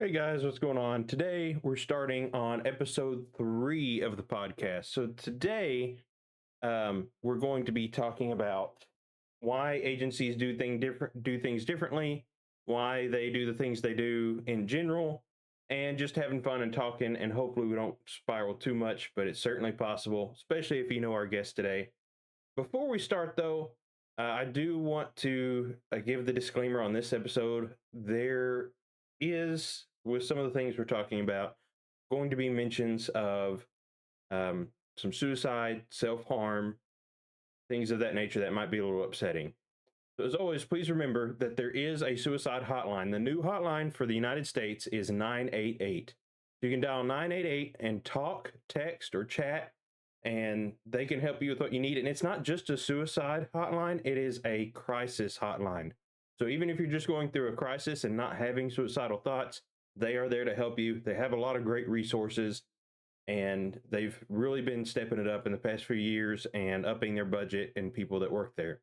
Hey guys, what's going on? Today we're starting on episode 3 of the podcast. So today we're going to be talking about why agencies do things differently, why they do the things they do in general, and just having fun and talking. And hopefully we don't spiral too much, but it's certainly possible, especially if you know our guest today. Before we start, though, I do want to give the disclaimer on this episode. There is, with some of the things we're talking about, going to be mentions of some suicide, self harm, things of that nature that might be a little upsetting. So, as always, please remember that there is a suicide hotline. The new hotline for the United States is 988. You can dial 988 and talk, text, or chat, and they can help you with what you need. And it's not just a suicide hotline, it is a crisis hotline. So, even if you're just going through a crisis and not having suicidal thoughts, they are there to help you. They have a lot of great resources, and they've really been stepping it up in the past few years and upping their budget and people that work there.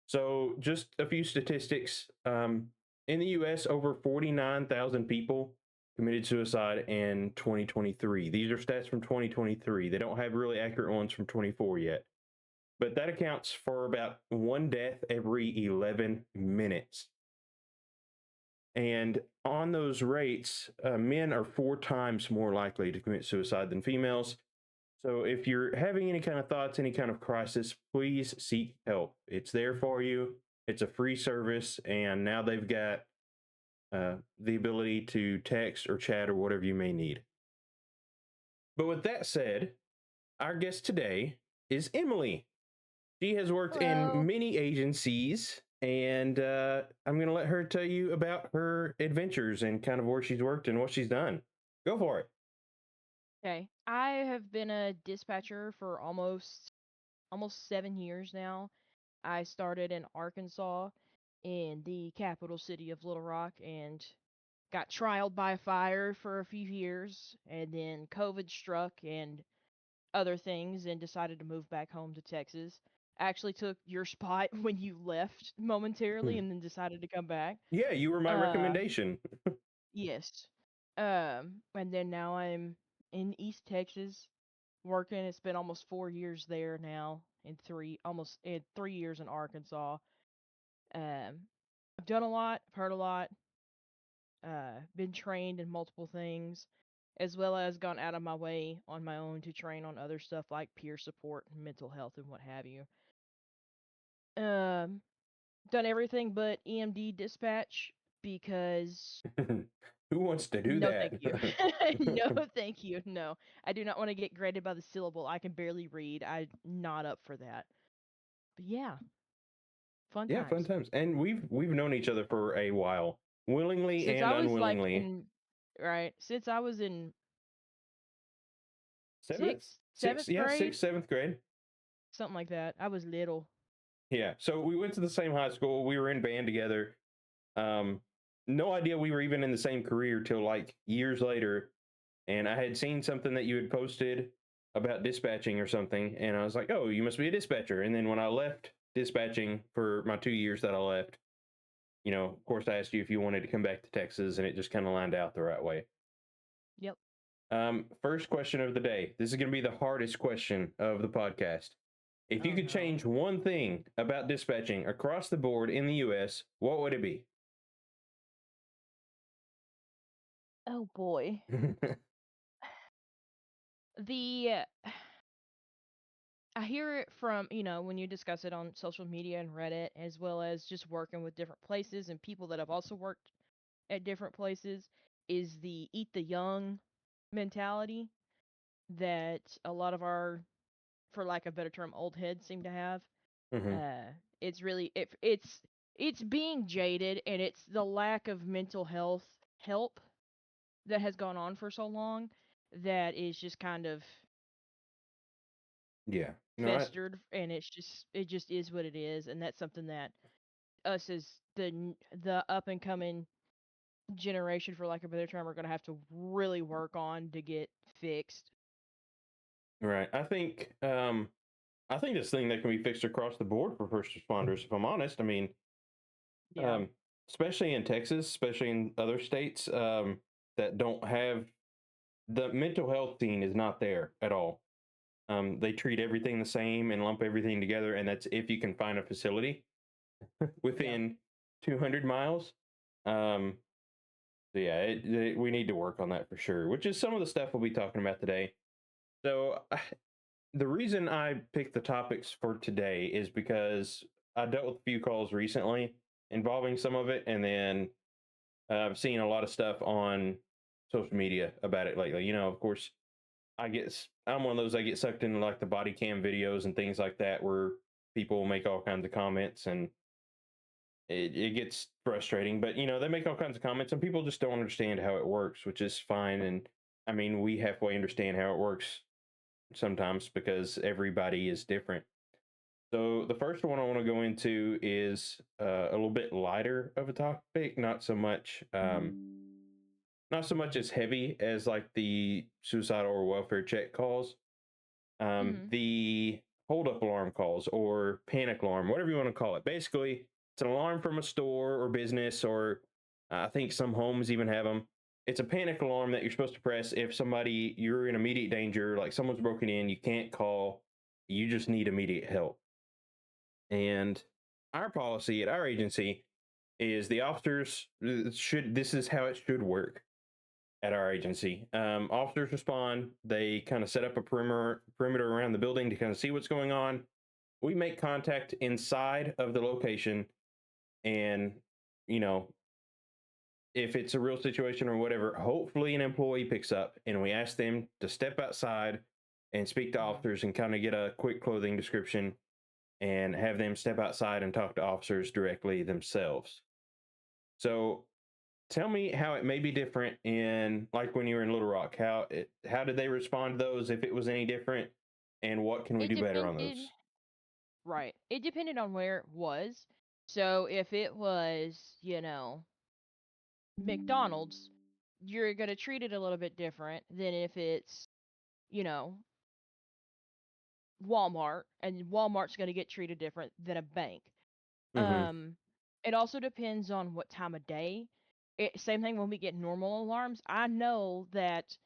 So, just a few statistics. In the US, over 49,000 people committed suicide in 2023. These are stats from 2023. They don't have really accurate ones from 24 yet. But that accounts for about one death every 11 minutes. And on those rates, men are 4 times more likely to commit suicide than females. So if you're having any kind of thoughts, any kind of crisis, please seek help. It's there for you. It's a free service, and now they've got the ability to text or chat or whatever you may need. But with that said, our guest today is Emily. She has worked in Hello. many agencies, and I'm going to let her tell you about her adventures and kind of where she's worked and what she's done. Go for it. Okay. I have been a dispatcher for almost 7 years now. I started in Arkansas in the capital city of Little Rock and got trialed by fire for a few years, and then COVID struck and other things and decided to move back home to Texas. I actually took your spot when you left momentarily and then decided to come back. Yeah, you were my Uh recommendation. yes. And then now I'm in East Texas working. It's been almost 4 years there now, and almost 3 years in Arkansas. Um, I've done a lot, I've heard a lot, been trained in multiple things, as well as gone out of my way on my own to train on other stuff like peer support, and mental health, and what have you. Um, Done everything but EMD dispatch because Who wants to do no, thank that? you. No, thank you. No, I do not want to get graded by the syllable. I can barely read. I'm not up for that. But yeah, fun Yeah, fun times. times. And we've known each other for a while, willingly Since and I was like unwillingly. since I was in Seventh, seventh grade, sixth, seventh grade. something like that. I was little. Yeah. So we went to the same high school. We were in band together. Um, no idea we were even in the same career till like years later. And I had seen something that you had posted about dispatching or something, and I was like, "Oh, you must be a dispatcher." And then when I left dispatching for my 2 years that I left, of course, I asked you if you wanted to come back to Texas, and it just kind of lined out the right way. Yep. First question of the day. This is going to be the hardest question of the podcast. If you Oh could no. change one thing about dispatching across the board in the US, what would it be? Oh boy. The I hear it from, when you discuss it on social media and Reddit, as well as just working with different places and people that have also worked at different places, is the eat the young mentality that a lot of our, for lack of a better term, old heads seem to have. Hmm. It's really it's being jaded, and it's the lack of mental health help that has gone on for so long that is just kind of Yeah. No, festered, and it just is what it is, and that's something that us as the up and coming generation, for lack of a better term, are going to have to really work on to get fixed. right. I think this thing that can be fixed across the board for first responders, if I'm honest. I mean, Yeah. especially in Texas, especially in other states that don't have the mental health scene is not there at all. They treat everything the same and lump everything together, and that's if you can find a facility Yeah. within 200 miles. Um, so yeah, we need to work on that for sure, which is some of the stuff we'll be talking about today. So the reason I picked the topics for today is because I dealt with a few calls recently involving some of it, and then I've seen a lot of stuff on social media about it lately. Of course, I'm one of those I get sucked into like the body cam videos and things like that where people make all kinds of comments and it gets frustrating. But they make all kinds of comments and people just don't understand how it works, which is fine. And I mean, we halfway understand how it works sometimes because everybody is different. So the first one I want to go into is a little bit lighter of a topic, not so much as heavy as like the suicidal or welfare check calls. Mhm. The hold up alarm calls or panic alarm, whatever you want to call it. Basically, it's an alarm from a store or business, or I think some homes even have them. It's a panic alarm that you're supposed to press if you're in immediate danger, like someone's broken in, you can't call, you just need immediate help. And our policy at our agency is the officers this is how it should work at our agency. Officers respond. They kind of set up a perimeter around the building to kind of see what's going on. We make contact inside of the location, and you know, if it's a real situation or whatever, hopefully an employee picks up, and we ask them to step outside and speak to Mhm. officers and kind of get a quick clothing description and have them step outside and talk to officers directly themselves. So tell me how it may be different in like when you were in Little Rock. How did they respond to those? If it was any different, and what can we It do better on depended. those? Right. It depended on where it was. So if it was, McDonald's, you're going to treat it a little bit different than if it's, you know, Walmart, and Walmart's going to get treated different than a bank. Mm-hmm. Um, it also depends on what time of day. Same thing when we get normal alarms. I know that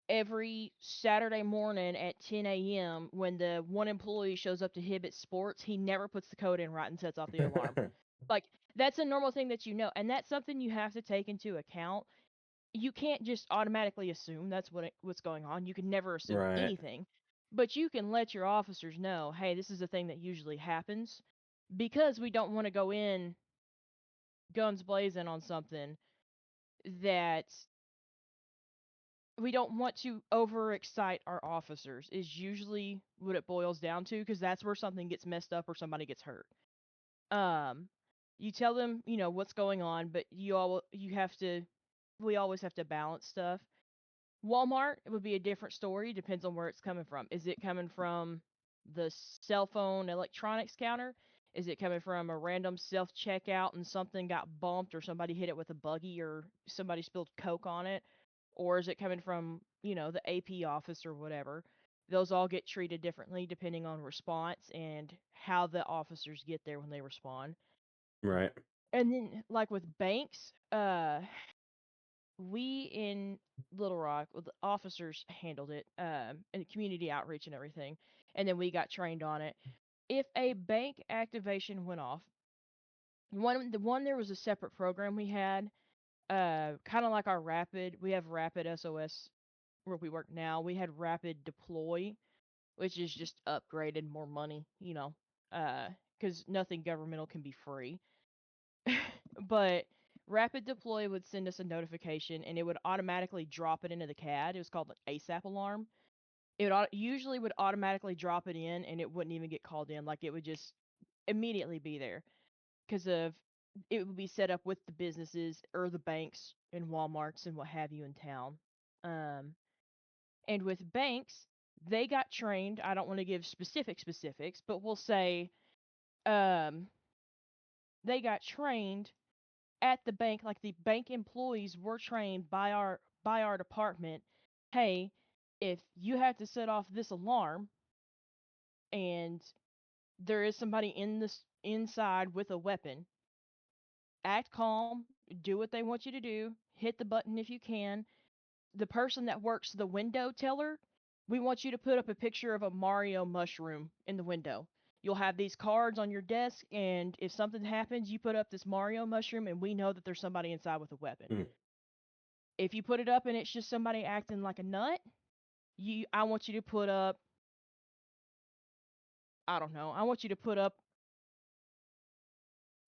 every Saturday morning at 10 a.m., when the one employee shows up to Hibbett Sports, he never puts the code in right and sets off the alarm. Like, that's a normal thing that you know, and that's something you have to take into account. You can't just automatically assume that's what's going on. You can never assume Right. anything, but you can let your officers know, hey, this is a thing that usually happens, because we don't want to go in guns blazing on something that we don't want to overexcite our officers is usually what it boils down to, because that's where something gets messed up or somebody gets hurt. Um, you tell them, what's going on, but you have to we always have to balance stuff. Walmart, it would be a different story. Depends on where it's coming from. Is it coming from the cell phone electronics counter? Is it coming from a random self checkout and something got bumped or somebody hit it with a buggy or somebody spilled Coke on it? Or is it coming from, the AP office or whatever? Those all get treated differently depending on response and how the officers get there when they respond. Right. And then, like with banks, we in Little Rock, well, the officers handled it, and community outreach and everything, and then we got trained on it. If a bank activation went off, the one there was a separate program we had, kind of like our Rapid. We have Rapid SOS where we work now. We had Rapid Deploy, which is just upgraded, more money, because nothing governmental can be free. But Rapid Deploy would send us a notification and it would automatically drop it into the CAD. It was called an ASAP alarm. Usually would automatically drop it in and it wouldn't even get called in. Like, it would just immediately be there because of it would be set up with the businesses or the banks and Walmarts and what have you in town. Um, and with banks, they got trained. I don't want to give specifics, but we'll say um, they got trained at the bank, like the bank employees were trained by our department. Hey, if you have to set off this alarm and there is somebody in this inside with a weapon, act calm, do what they want you to do, hit the button if you can. The person that works the window teller, we want you to put up a picture of a Mario mushroom in the window. You'll have these cards on your desk, and if something happens, you put up this Mario mushroom, and we know that there's somebody inside with a weapon. Mm. If you put it up and it's just somebody acting like a nut, I want you to put up, I don't know, I want you to put up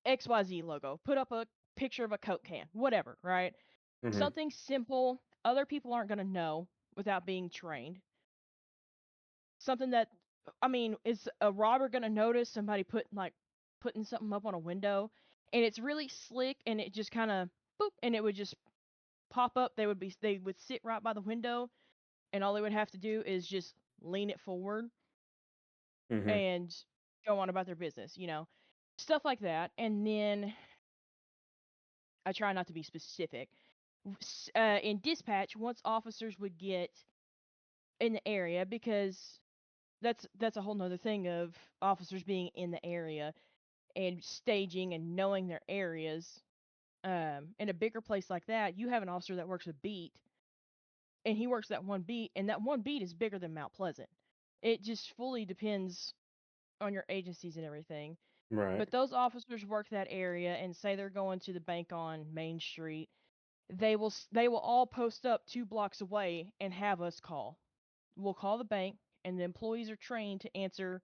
XYZ logo, put up a picture of a Coke can, whatever, right? Mm-hmm. Something simple, other people aren't going to know without being trained. Something that, I mean, is a robber going to notice somebody putting something up on a window and it's really slick and it just kind of boop and it would just pop up. They would sit right by the window and all they would have to do is just lean it forward Mm-hmm. and go on about their business, stuff like that. And then I try not to be specific. In dispatch, once officers would get in the area, because that's a whole nother thing of officers being in the area and staging and knowing their areas. In a bigger place like that, you have an officer that works a beat, and he works that one beat, and that one beat is bigger than Mount Pleasant. It just fully depends on your agencies and everything. Right. But those officers work that area, and say they're going to the bank on Main Street, they will all post up 2 blocks away and have us call. We'll call the bank, and the employees are trained to answer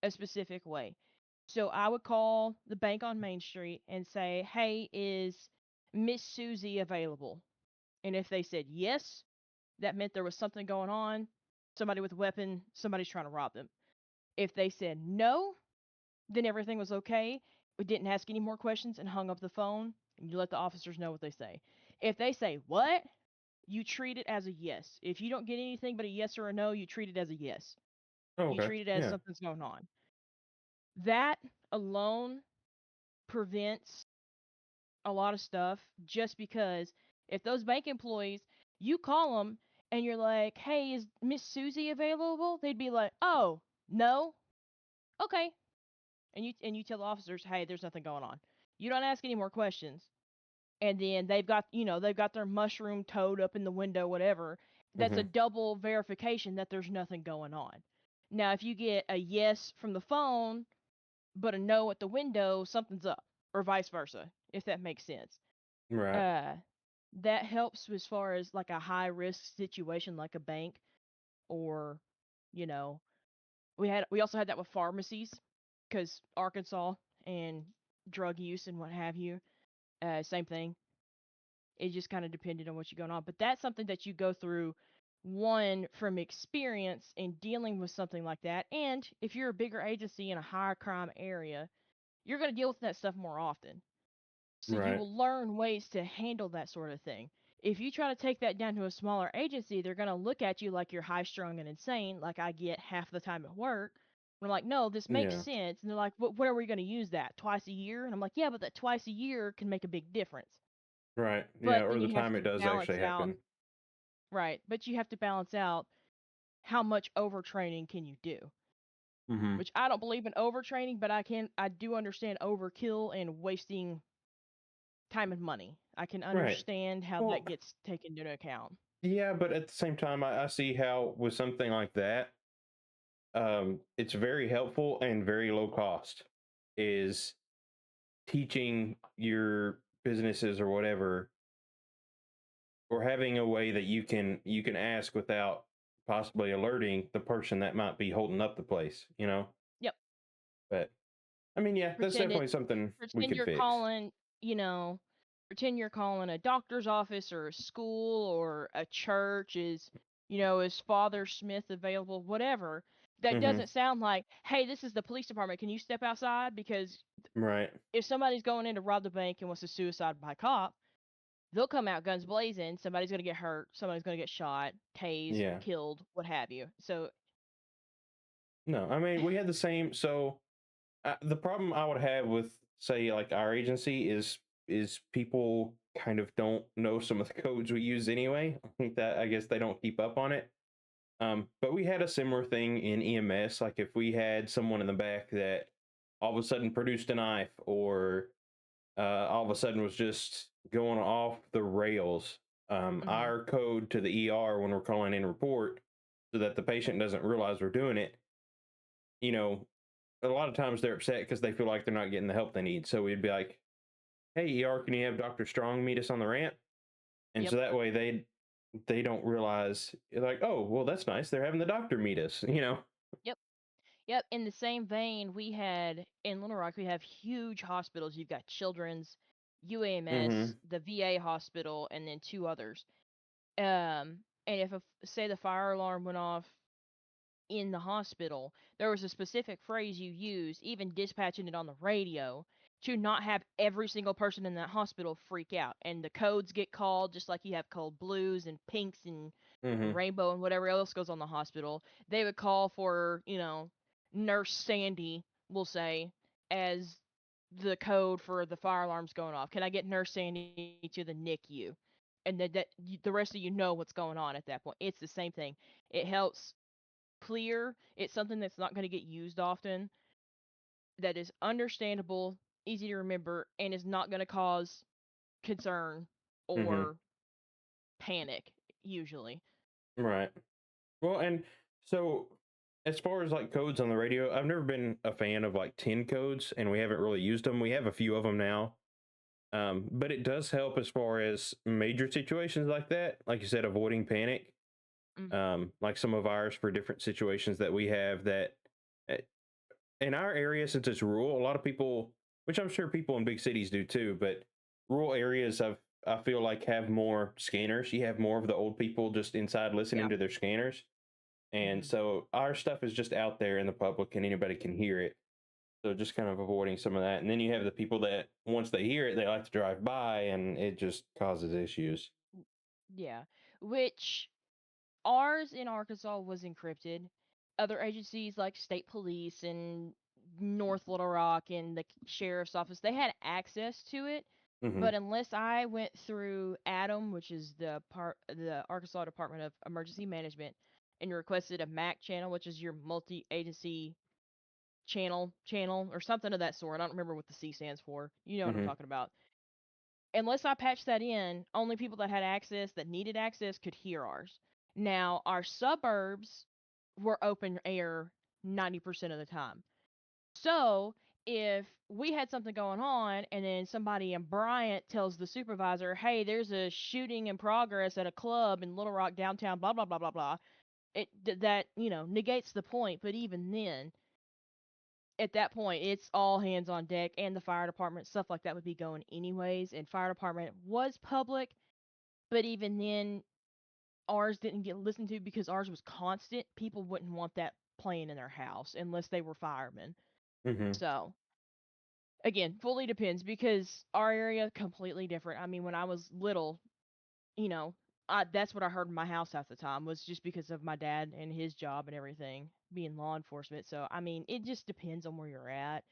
a specific way. So I would call the bank on Main Street and say, "Hey, is Miss Susie available?" And if they said yes, that meant there was something going on, somebody with a weapon, somebody's trying to rob them. If they said no, then everything was okay. We didn't ask any more questions and hung up the phone, and you let the officers know what they say. If they say what, you treat it as a yes. If you don't get anything but a yes or a no, you treat it as a yes. Oh, You okay. treat it as Yeah. something's going on. That alone prevents a lot of stuff, just because if those bank employees, you call them and you're like, "Hey, is Miss Susie available?" They'd be like, "Oh, no." Okay. And you tell the officers, "Hey, there's nothing going on." You don't ask any more questions. And then they've got their mushroom toad up in the window, whatever. That's a Mm-hmm. double verification that there's nothing going on. Now, if you get a yes from the phone but a no at the window, something's up, or vice versa, if that makes sense. Right. Uh, that helps as far as like a high risk situation like a bank, or, you know, we also had that with pharmacies, because Arkansas and drug use and what have you. Same thing. It just kind of depended on what's going on. But that's something that you go through, one, from experience in dealing with something like that. And if you're a bigger agency in a higher crime area, you're going to deal with that stuff more often. So you Right. will learn ways to handle that sort of thing. If you try to take that down to a smaller agency, they're going to look at you like you're high strung and insane, like I get half the time at work. And I'm like, "No, this makes Yeah. sense." And they're like, "When are we going to use that? Twice a year?" And I'm like, "Yeah, but that twice a year can make a big difference." Right. Yeah. But Or then the you have time it to does balance actually out, happen. right? But you have to balance out how much overtraining can you do? Mm-hmm. Which I don't believe in overtraining, but I do understand overkill and wasting time and money. I can Right. understand how that Well, gets taken into account. yeah, but at the same time, I see how with something like that, it's very helpful and very low cost. Is teaching your businesses or whatever, or having a way that you can ask without possibly alerting the person that might be holding up the place. Yep. But I mean, yeah, that's Pretend it definitely something we pretend could you're fix. calling, you know, pretend you're calling a doctor's office or a school or a church. Is Father Smith available? Whatever. That Mm-hmm. doesn't sound like, "Hey, this is the police department. Can you step outside?" Because Right. if somebody's going in to rob the bank and wants to suicide by cop, they'll come out guns blazing. Somebody's going to get hurt. Somebody's going to get shot, tased, Yeah. killed, what have you. So, No, I mean, we had the same. So the problem I would have with, say, like our agency is people kind of don't know some of the codes we use anyway. I think that I guess they don't keep up on it. But we had a similar thing in EMS. Like if we had someone in the back that all of a sudden produced a knife, or all of a sudden was just going off the rails. Mhm. Our code to the ER when we're calling in report so that the patient doesn't realize we're doing it, you know, a lot of times they're upset because they feel like they're not getting the help they need. So we'd be like, "Hey, ER, can you have Dr. Strong meet us on the ramp?" And Yep. so that way they don't realize like, "Oh, well, that's nice. They're having the doctor meet us." You know. Yep. Yep. In the same vein, we had in Little Rock, we have huge hospitals. You've got Children's, UAMS, Mm-hmm. the VA hospital, and then two others. And if say the fire alarm went off in the hospital, there was a specific phrase you use, even dispatching it on the radio, to not have every single person in that hospital freak out. And the codes get called just like you have code blues and pinks and Mm-hmm. rainbow and whatever else goes on the hospital. They would call for, Nurse Sandy, we'll say, as the code for the fire alarms going off. Can I get Nurse Sandy to the NICU? And the rest of you know what's going on at that point. It's the same thing. It helps clear. It's something that's not going to get used often, that is understandable, easy to remember, and is not going to cause concern Mm-hmm. or panic, usually. Right. Well, and so as far as like codes on the radio, I've never been a fan of like 10 codes and we haven't really used them. We have a few of them now. But it does help as far as major situations like that. Like you said, avoiding panic. Hmm. Like some of ours for different situations that we have that uh, in our area, since it's rural, a lot of people, which I'm sure people in big cities do too, but rural areas I feel like have more scanners. You have more of the old people just inside listening Yeah. to their scanners. And Hmm. so our stuff is just out there in the public and anybody can hear it. So just kind of avoiding some of that. And then you have the people that once they hear it, they like to drive by and it just causes issues. Yeah. Which ours in Arkansas was encrypted. Other agencies like state police and North Little Rock and the sheriff's office, they had access to it. Hmm. But unless I went through ADAM, which is the Arkansas Department of Emergency Management, and requested a MAC channel, which is your multi-agency channel or something of that sort. I don't remember what the C stands for. You know what I'm Hmm. talking about. Unless I patched that in, only people that had access that needed access could hear ours. Now, our suburbs were open air 90% of the time. So, if we had something going on and then somebody in Bryant tells the supervisor, "Hey, there's a shooting in progress at a club in Little Rock downtown, blah blah blah blah blah," that, negates the point, but even then, at that point, it's all hands on deck, and the fire department, stuff like that would be going anyways. And fire department was public, but even then, ours didn't get listened to because ours was constant. People wouldn't want that playing in their house unless they were firemen. Hmm. So again, fully depends because our area completely different. I mean, when I was little, you know, that's what I heard in my house half the time was just because of my dad and his job and everything being law enforcement. So I mean, it just depends on where you're at.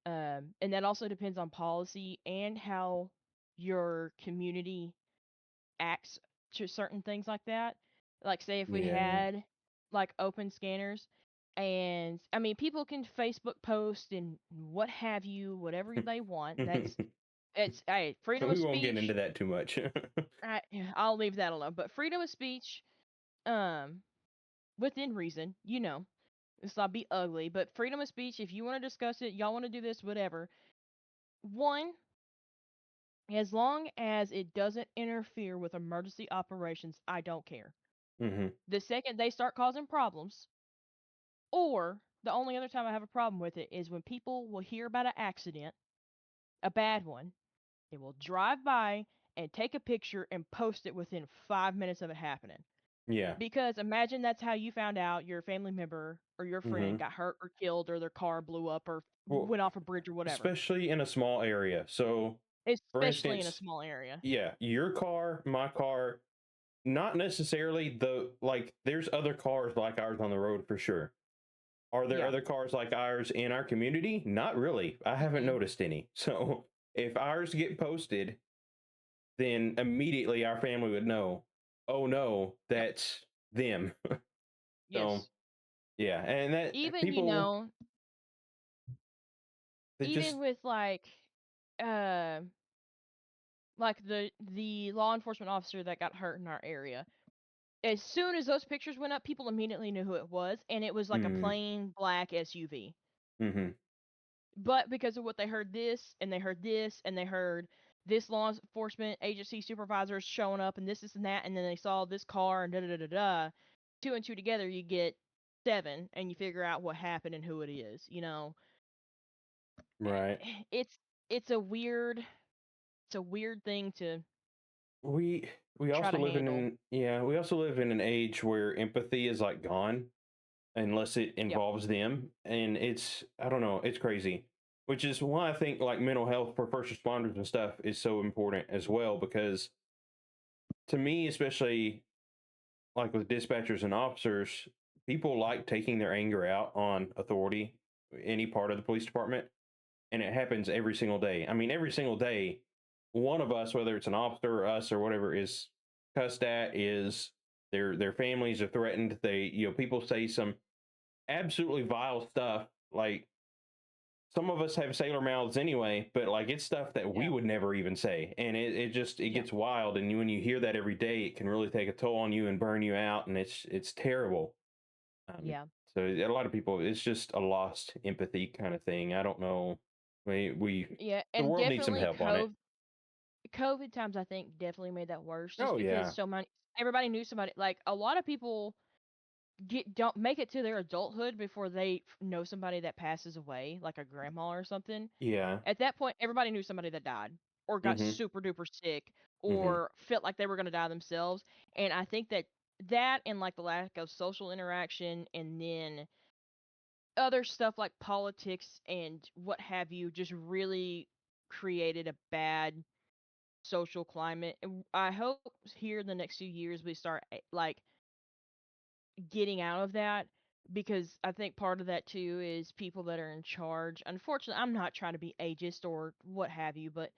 And that also depends on policy and how your community acts to certain things like that. Like, say, if we Yeah. had like open scanners, and I mean, people can Facebook post and what have you, whatever they want. It's hey, freedom of We won't get into speech. that too much. Yeah, I'll leave that alone. But freedom of speech, um, within reason, it's not be ugly, but freedom of speech. If you want to discuss it, y'all want to do this, whatever. One, as long as it doesn't interfere with emergency operations, I don't care. Hmm. The second they start causing problems, or the only other time I have a problem with it is when people will hear about an accident, a bad one, they will drive by and take a picture and post it within 5 minutes of it happening. Yeah. Because imagine that's how you found out your family member or your friend Hmm. got hurt or killed or their car blew up or Well, went off a bridge or whatever, especially in a small area. So, for especially in a instance, small area. yeah, your car, my car, not necessarily like there's other cars like ours on the road for sure. Are there Yeah. other cars like ours in our community? Not really. I haven't Mm-mm. noticed any. So if ours get posted, then immediately our family would know, oh no, Yep. that's them. So Yes. yeah, and that Even, people they even just with like uh like the law enforcement officer that got hurt in our area. As soon as those pictures went up, people immediately knew who it was, and it was like a Mm, plain black SUV. mm-hmm. But because of what they heard this, and they heard this, and they heard this law enforcement agency supervisors showing up, and this and that, and then they saw this car, and da da da da da. Two and two together, you get seven, and you figure out what happened and who it is. Right. It's it's a weird it's a weird thing to We we try also to live in handle. an yeah, we also live in an age where empathy is like gone unless it Yep. involves them. And it's I don't know, it's crazy. Which is why I think like mental health for first responders and stuff is so important as well, because to me, especially like with dispatchers and officers, people like taking their anger out on authority, any part of the police department, and it happens every single day. I mean, every single day, one of us, whether it's an officer or us or whatever, is cussed at, is their families are threatened. People say some absolutely vile stuff. Like some of us have sailor mouths anyway, but like it's stuff that we Yeah. would never even say, and it Yeah. gets wild. And when you hear that every day, it can really take a toll on you and burn you out, and it's terrible. Um, Yeah. so a lot of people, it's just a lost empathy kind of thing. I don't know. Yeah, The and world needs some definitely help on it. COVID times I think definitely made that worse just Oh because yeah, so many everybody knew somebody, like a lot of people don't make it to their adulthood before they know somebody that passes away, like a grandma or something. yeah. At that point, everybody knew somebody that died or got Mhm, super duper sick mhm. or felt like they were going to die themselves. And I think that and like the lack of social interaction and then other stuff like politics and what have you just really created a bad social climate. And I hope here in the next few years we start like getting out of that, because I think part of that too is people that are in charge. Unfortunately, I'm not trying to be ageist or what have you, but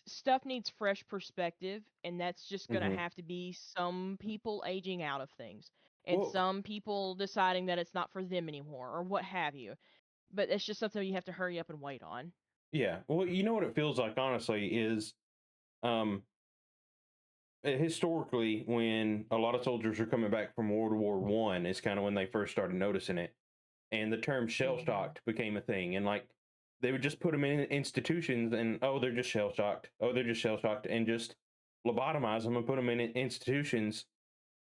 stuff needs fresh perspective, and that's just going to Mhm. have to be some people aging out of things and Well, some people deciding that it's not for them anymore or what have you. But it's just something you have to hurry up and wait on. yeah. Well, you know what it feels like, honestly, is um historically when a lot of soldiers are coming back from World War I is kind of when they first started noticing it, and the term shell Mhm. shocked became a thing, and like they would just put them in institutions, and oh, they're just shell shocked. Oh, they're just shell shocked, and just lobotomize them and put them in institutions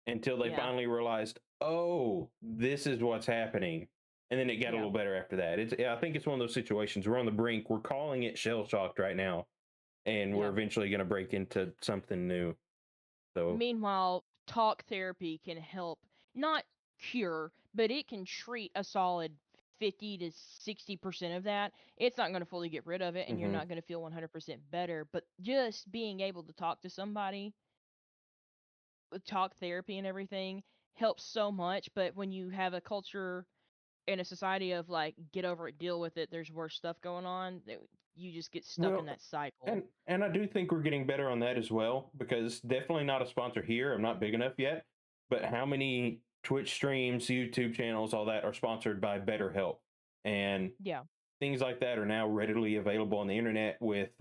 until they Yeah. finally realized, oh, this is what's happening. And then it got a Yeah. little better after that. I think it's one of those situations. We're on the brink. We're calling it shell shocked right now, and we're Yeah. eventually going to break into something new. So, Meanwhile, talk therapy can help, not cure, but it can treat a solid 50 to 60% of that. It's not going to fully get rid of it, and you're hmm not going to feel 100% better, but just being able to talk to somebody with talk therapy and everything helps so much. But when you have a culture and a society of like, get over it, deal with it, there's worse stuff going on, you just get stuck in well, that cycle. and I do think we're getting better on that as well, because definitely not a sponsor here. I'm not big enough yet, but how many Twitch streams, YouTube channels, all that are sponsored by BetterHelp, and Yeah, things like that are now readily available on the internet with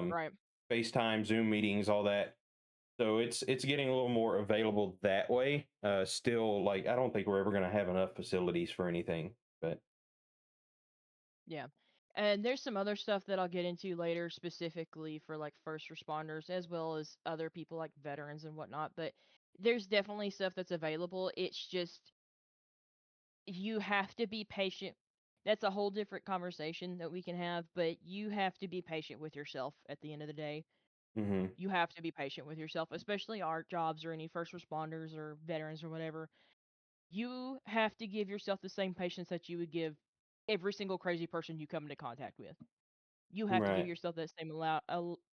right. FaceTime, Zoom meetings, all that. So it's getting a little more available that way. Still, like I don't think we're ever going to have enough facilities for anything, but Yeah. And there's some other stuff that I'll get into later, specifically for like first responders as well as other people like veterans and whatnot. But there's definitely stuff that's available. It's just you have to be patient. That's a whole different conversation that we can have, but you have to be patient with yourself at the end of the day. hmm You have to be patient with yourself, especially our jobs or any first responders or veterans or whatever. You have to give yourself the same patience that you would give every single crazy person you come into contact with. You have to give right. yourself that same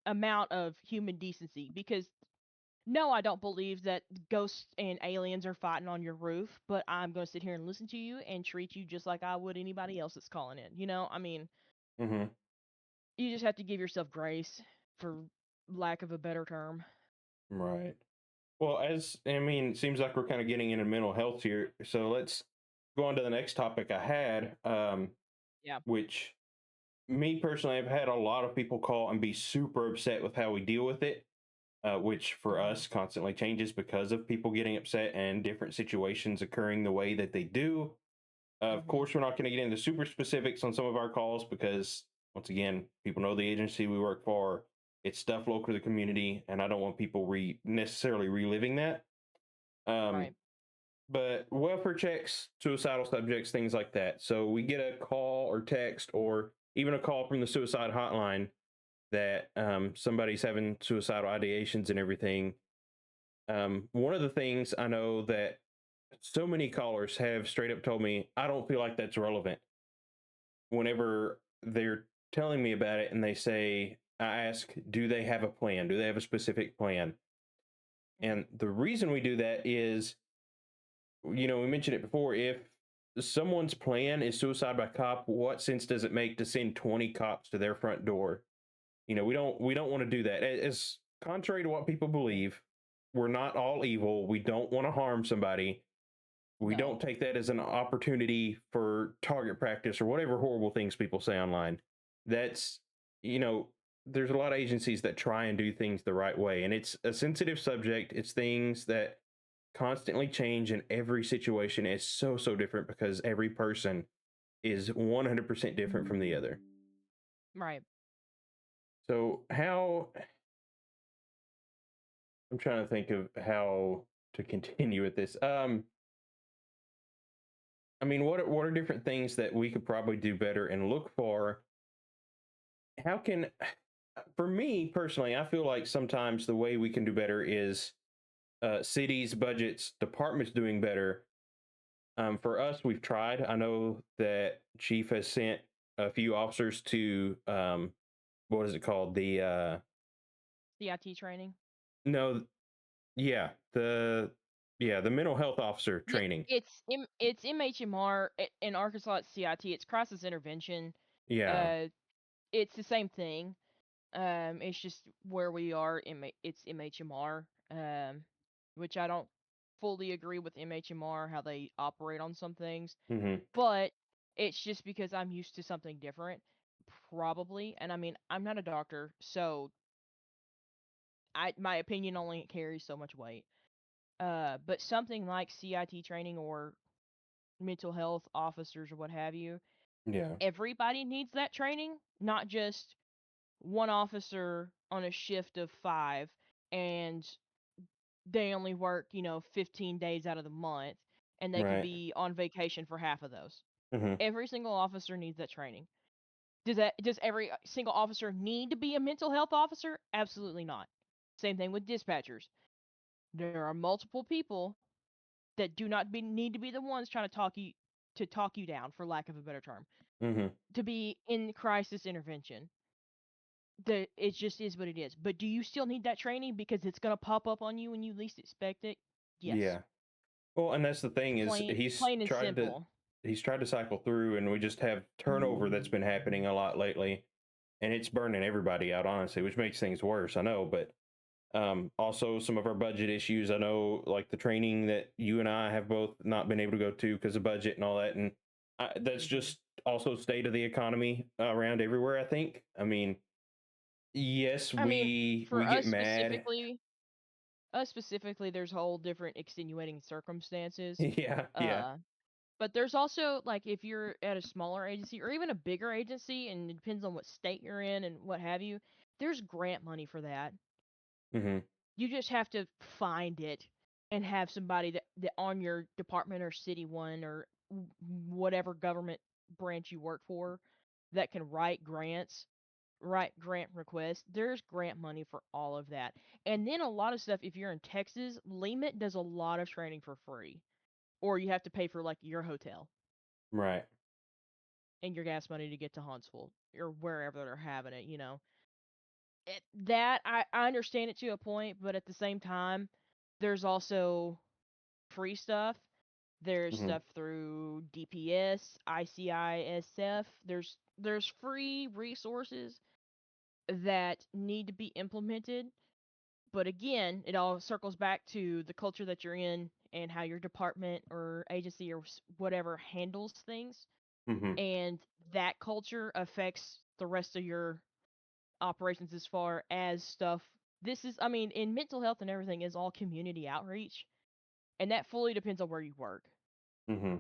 amount of human decency, because no, I don't believe that ghosts and aliens are fighting on your roof, but I'm going to sit here and listen to you and treat you just like I would anybody else that's calling in. I mean, hmm you just have to give yourself grace, for lack of a better term. right. Well, as I mean, it seems like we're kind of getting into mental health here, so let's go on to the next topic I had, Yeah. which me personally, I've had a lot of people call and be super upset with how we deal with it, which for Hmm. us constantly changes because of people getting upset and different situations occurring the way that they do. Of Hmm. course, we're not going to get into super specifics on some of our calls because, once again, people know the agency we work for. It's stuff local to the community, and I don't want people necessarily reliving that. Um, Right. but welfare checks, suicidal subjects, things like that. So we get a call or text or even a call from the suicide hotline that somebody's having suicidal ideations and everything. One of the things I know that so many callers have straight up told me, I don't feel like that's relevant. Whenever they're telling me about it and they say, I ask, do they have a plan? Do they have a specific plan? Hmm. And the reason we do that is, we mentioned it before. If someone's plan is suicide by cop, what sense does it make to send 20 cops to their front door? We don't want to do that. As contrary to what people believe, we're not all evil. We don't want to harm somebody. We No. don't take that as an opportunity for target practice or whatever horrible things people say online. That's, you know, there's a lot of agencies that try and do things the right way, and it's a sensitive subject. It's things that constantly change, and every situation is so different because every person is 100% different from the other. Right. So, I'm trying to think of how to continue with this. I mean, what are different things that we could probably do better and look for? How can, for me personally, I feel like sometimes the way we can do better is cities, budgets, departments doing better. For us, we've tried. I know that Chief has sent a few officers to what is it called? The CIT training. no, yeah, the mental health officer Yeah, training. it's MHMR in Arkansas. It's CIT. It's crisis intervention. Yeah. Uh, it's the same thing. It's just where we are. It's MHMR. Which I don't fully agree with MHMR how they operate on some things, Hmm. but it's just because I'm used to something different, probably. And I mean, I'm not a doctor, so I my opinion only carries so much weight. But something like CIT training or mental health officers or what have you, Yeah. everybody needs that training, not just one officer on a shift of 5 and they only work, 15 days out of the month and they can Right. be on vacation for half of those. Hmm. Every single officer needs that training. Does every single officer need to be a mental health officer? Absolutely not. Same thing with dispatchers. There are multiple people that do not need to be the ones trying to talk you down, for lack of a better term, Hmm. to be in crisis intervention. It just is what it is. But do you still need that training because it's gonna pop up on you when you least expect it? Yes. Yeah. Well, and that's the thing is Plain and simple. he's tried to cycle through, and we just have turnover that's been happening a lot lately, and it's burning everybody out, honestly, which makes things worse. I know, but also some of our budget issues. I know, like the training that you and I have both not been able to go to because of budget and all that, and that's Hmm. just also state of the economy around everywhere. I think. I mean, yes, I mean, we for get mad. us specifically, there's whole different extenuating circumstances. Yeah, yeah. Uh, but there's also like if you're at a smaller agency or even a bigger agency, and it depends on what state you're in and what have you. There's grant money for that. Hmm. You just have to find it and have somebody that on your department or city one or whatever government branch you work for that can write grant requests. There's grant money for all of that. And then a lot of stuff, if you're in Texas, LEMIT does a lot of training for free. Or you have to pay for like your hotel Right. and your gas money to get to Huntsville or wherever they're having it. That I understand it to a point, but at the same time, there's also free stuff. There's Hmm. stuff through DPS, ICISF. There's free resources that need to be implemented. But again, it all circles back to the culture that you're in and how your department or agency or whatever handles things. Hmm. And that culture affects the rest of your operations as far as stuff. This is, I mean, in mental health and everything is all community outreach, and that fully depends on where you work. Hmm.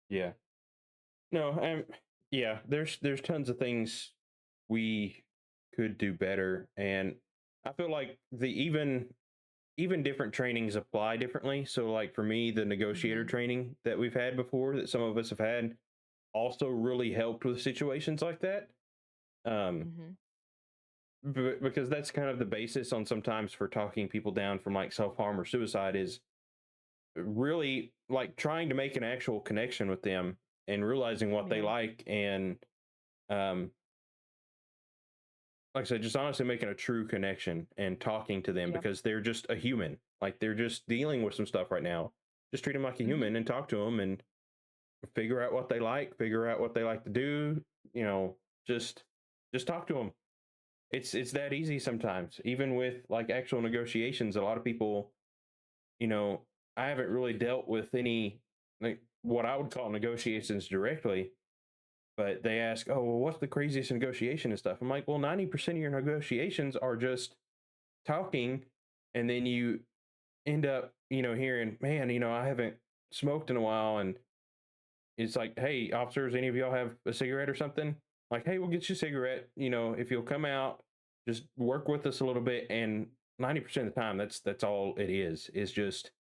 Yeah. No, yeah, there's tons of things we could do better, and I feel like the even different trainings apply differently. So like for me, the negotiator Mhm. training that we've had before that some of us have had also really helped with situations like that. Um Mhm. because that's kind of the basis on sometimes for talking people down from like self-harm or suicide is really like trying to make an actual connection with them and realizing what they Yeah. like and um like I said, just honestly making a true connection and talking to them Yeah. because they're just a human. Like they're just dealing with some stuff right now. Just treat them like a Mhm. human and talk to them and figure out what they like, figure out what they like to do. You know, just just talk to them. It's that easy sometimes. Even with like actual negotiations, a lot of people, you know, I haven't really dealt with any like what I would call negotiations directly, but they ask, "Oh, well, what's the craziest negotiation and stuff?" I'm like, "Well, 90% of your negotiations are just talking, and then you end up, hearing, man, I haven't smoked in a while, and it's like, hey, officers, any of y'all have a cigarette or something? Like, hey, we'll get you a cigarette. If you'll come out, just work with us a little bit, and 90% of the time, that's all it is just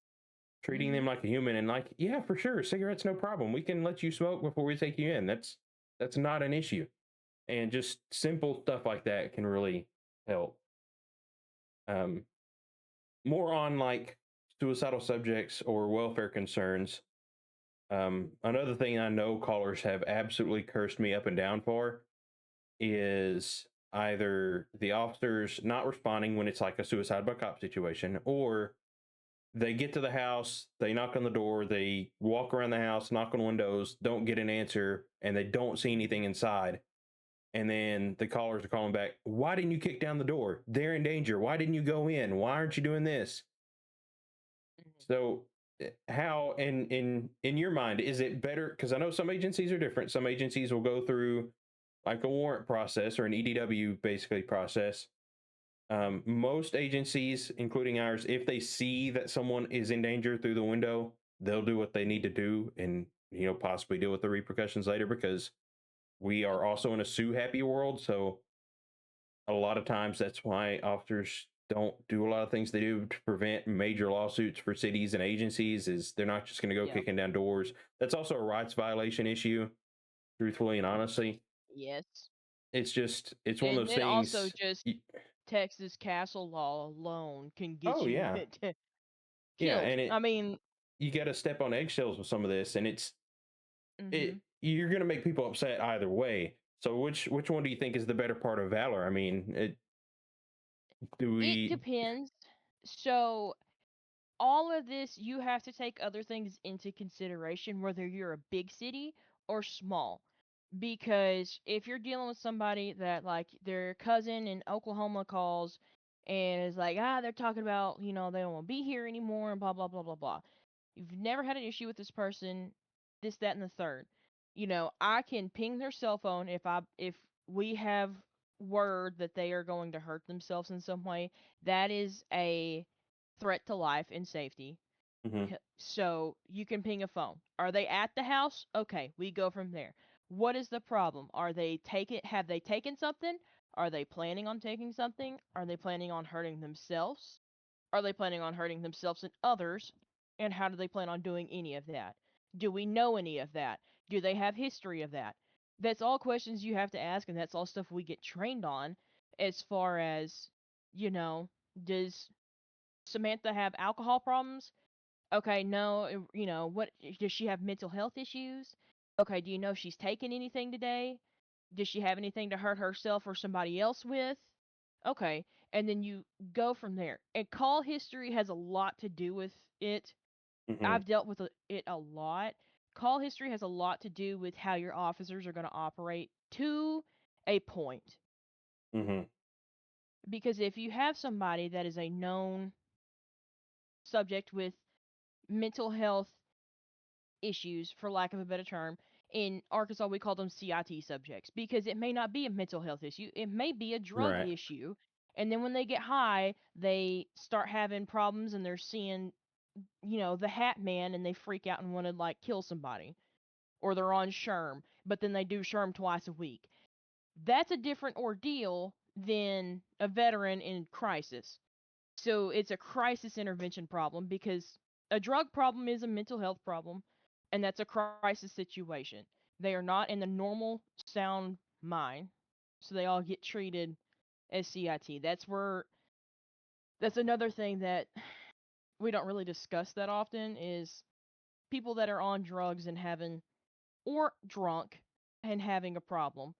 treating them Mhm. like a human, and like, yeah, for sure, cigarettes, no problem. We can let you smoke before we take you in. That's not an issue, and just simple stuff like that can really help. Um, More on like suicidal subjects or welfare concerns. Another thing I know callers have absolutely cursed me up and down for is either the officers not responding when it's like a suicide by cop situation, or they get to the house, they knock on the door, they walk around the house, knock on windows, don't get an answer, and they don't see anything inside. And then the callers are calling back, why didn't you kick down the door? They're in danger. Why didn't you go in? Why aren't you doing this? Mhm. So, how in your mind is it better? Because I know some agencies are different. Some agencies will go through like a warrant process or an EDW basically process. Most agencies, including ours, if they see that someone is in danger through the window, they'll do what they need to do and possibly deal with the repercussions later because we Yep. are also in a sue happy world. So a lot of times that's why officers don't do a lot of things they do to prevent major lawsuits for cities and agencies is they're not just going to go Yep. kicking down doors. That's also a rights violation issue, truthfully and honestly. Yes. It's one of And those then also things. just Texas castle law alone can get Oh you yeah. Yeah, killed. and I mean, you got to step on eggshells with some of this, and mhm. you're going to make people upset either way. So which one do you think is the better part of valor? I mean, do It we? depends. So all of this, you have to take other things into consideration, whether you're a big city or small. Because if you're dealing with somebody that, like, their cousin in Oklahoma calls and is like, they're talking about, they don't want to be here anymore and blah, blah, blah, blah, blah. You've never had an issue with this person, this, that, and the third. I can ping their cell phone if we have word that they are going to hurt themselves in some way. That is a threat to life and safety. Mhm, So you can ping a phone. Are they at the house? Okay, we go from there. What is the problem? Have they taken something? Are they planning on taking something? Are they planning on hurting themselves? Are they planning on hurting themselves and others? And how do they plan on doing any of that? Do we know any of that? Do they have history of that? That's all questions you have to ask, and that's all stuff we get trained on as far as, you know, does Samantha have alcohol problems? Okay, no, what does she have mental health issues? Okay, do you know if she's taken anything today? Does she have anything to hurt herself or somebody else with? Okay, and then you go from there. And call history has a lot to do with it. mhm, I've dealt with it a lot. Call history has a lot to do with how your officers are going to operate to a point. mhm, Because if you have somebody that is a known subject with mental health issues, for lack of a better term, In Arkansas, we call them CIT subjects because it may not be a mental health issue, it may be a drug Right. issue. And then when they get high, they start having problems and they're seeing, the Hat Man and they freak out and want to like kill somebody. Or they're on Sherm, but then they do Sherm twice a week. That's a different ordeal than a veteran in crisis. So it's a crisis intervention problem because a drug problem is a mental health problem, and that's a crisis situation. They are not in the normal sound mind, so they all get treated as CIT. That's another thing that we don't really discuss that often is people that are on drugs and having or drunk and having a problem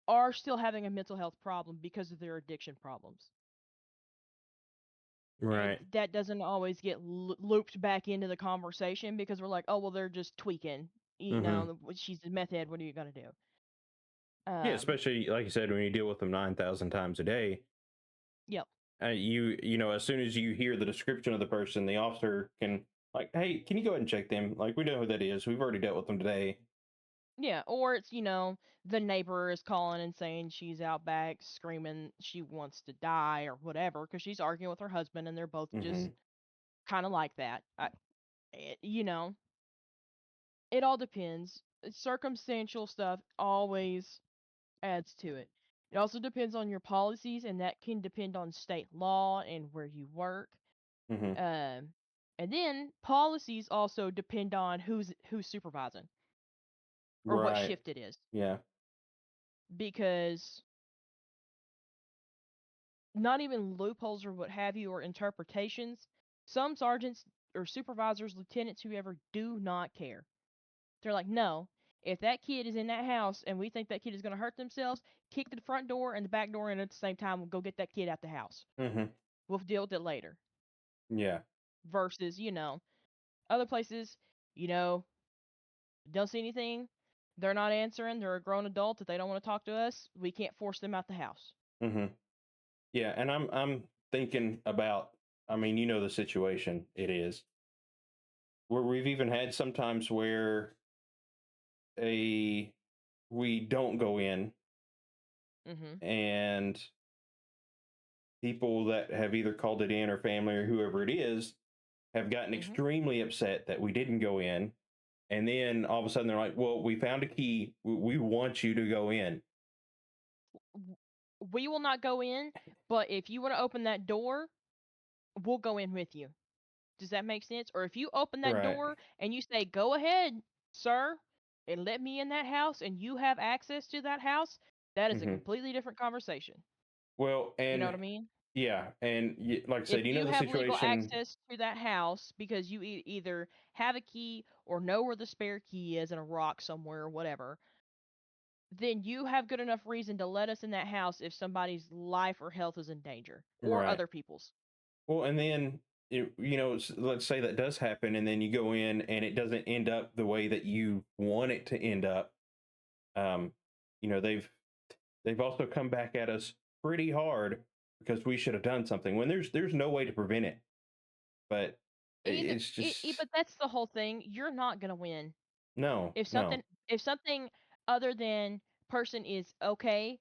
are still having a mental health problem because of their addiction problems. And Right. that doesn't always get looped back into the conversation because we're like, oh, well, they're just tweaking. Mm-hmm. She's a meth head. What are you going to do? Yeah, Um, especially like you said, when you deal with them 9,000 times a day, yep. as soon as you hear the description of the person, the officer can like, hey, can you go ahead and check them? Like, we know who that is. We've already dealt with them today. Yeah. Or it's, the neighbor is calling and saying she's out back screaming she wants to die or whatever because she's arguing with her husband and they're both Mm-hmm. just kind of like that. It, you know, it all depends. Circumstantial stuff always adds to it. It also depends on your policies, and that can depend on state law and where you work. Mm-hmm. Um, and then policies also depend on who's supervising or what Right. shift it is, Yeah. because not even loopholes or what have you or interpretations. Some sergeants or supervisors, lieutenants, whoever, do not care. They're like, no, if that kid is in that house and we think that kid is going to hurt themselves, kick the front door and the back door, and at the same time, we'll go get that kid out the house. Mm-hmm. We'll deal with it later. Yeah. Versus, other places, you know, don't see anything. They're not answering. They're a grown adult. If they don't want to talk to us, we can't force them out the house. Mm-hmm. Yeah. And I'm thinking about, I mean, the situation it is. Where we've even had sometimes where a we don't go in Mhm. and people that have either called it in or family or whoever it is have gotten Mhm. extremely upset that we didn't go in. And then all of a sudden they're like, well, we found a key. We want you to go in. We will not go in, but if you want to open that door, we'll go in with you. Does that make sense? Or if you open that Right. door and you say, "Go ahead, sir, and let me in that house," and you have access to that house, that is a Hmm. completely different conversation. Well, You know and what I mean? yeah. And like I If said, you the have legal situation. access to that house because you either have a key or know where the spare key is in a rock somewhere or whatever, then you have good enough reason to let us in that house if somebody's life or health is in danger or Right. other people's. Well, and then, let's say that does happen and then you go in and it doesn't end up the way that you want it to end up. Um, they've also come back at us pretty hard because we should have done something when there's no way to prevent it. But Either it's just but that's the whole thing. You're not going to win. no, If no. something other than person is okay,